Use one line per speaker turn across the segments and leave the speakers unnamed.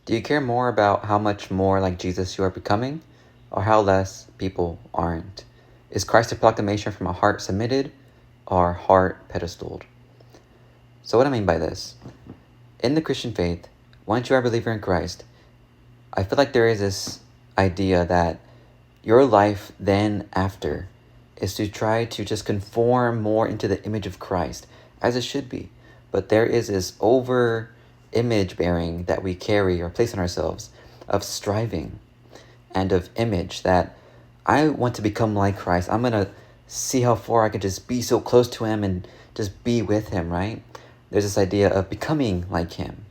Do you care more about how much more like Jesus you are becoming, or how less people aren't? Is Christ a proclamation from a heart submitted or heart pedestaled? So what I mean by this, in the Christian faith, once you are a believer in Christ, I feel like there is this idea that your life then after is to try to just conform more into the image of Christ, as it should be. But there is this over image bearing that we carry or place on ourselves of striving and of image that I want to become like Christ. I'm going to see how far I can just be so close to him and just be with him, right? There's this idea of becoming like him,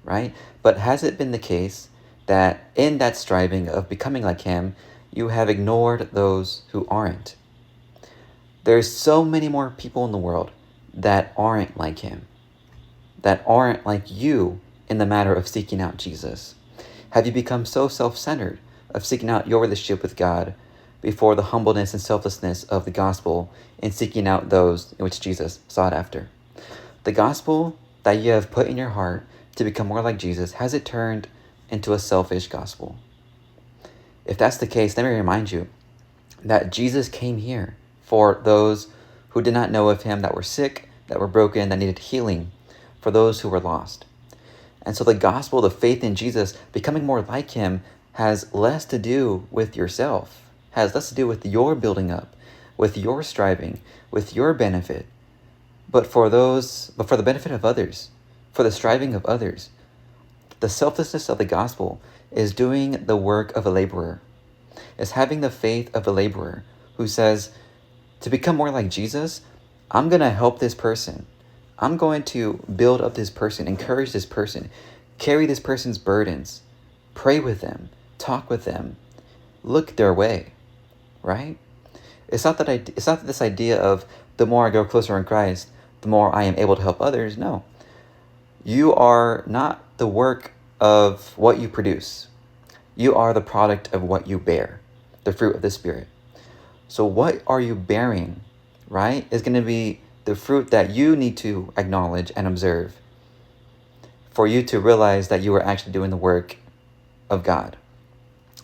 right? But has it been the case that in that striving of becoming like him, you have ignored those who aren't? There's so many more people in the world that aren't like him, that aren't like you in the matter of seeking out Jesus. Have you become so self-centered of seeking out your relationship with God before the humbleness and selflessness of the gospel in seeking out those in which Jesus sought after? The gospel that you have put in your heart to become more like Jesus, has it turned into a selfish gospel? If that's the case, let me remind you that Jesus came here for those who did not know of him, that were sick, that were broken, that needed healing, for those who were lost. And so the gospel, the faith in Jesus, becoming more like him, has less to do with yourself, has less to do with your building up, with your striving, with your benefit, but for the benefit of others, for the striving of others. The selflessness of the gospel is doing the work of a laborer, is having the faith of a laborer who says, to become more like Jesus, I'm going to help this person. I'm going to build up this person, encourage this person, carry this person's burdens, pray with them, talk with them, look their way, right? It's not this idea of the more I go closer in Christ, the more I am able to help others. No. You are not the work of what you produce. You are the product of what you bear, the fruit of the Spirit. So what are you bearing, right, is going to be the fruit that you need to acknowledge and observe for you to realize that you are actually doing the work of God.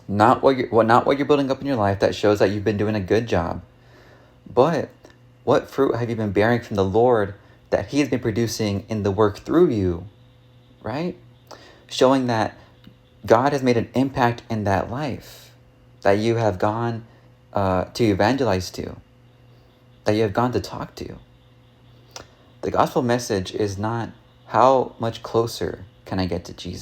Not what you're building up in your life that shows that you've been doing a good job, but what fruit have you been bearing from the Lord that he has been producing in the work through you, right? Showing that God has made an impact in that life that you have gone to evangelize to, that you have gone to talk to. The gospel message is not how much closer can I get to Jesus.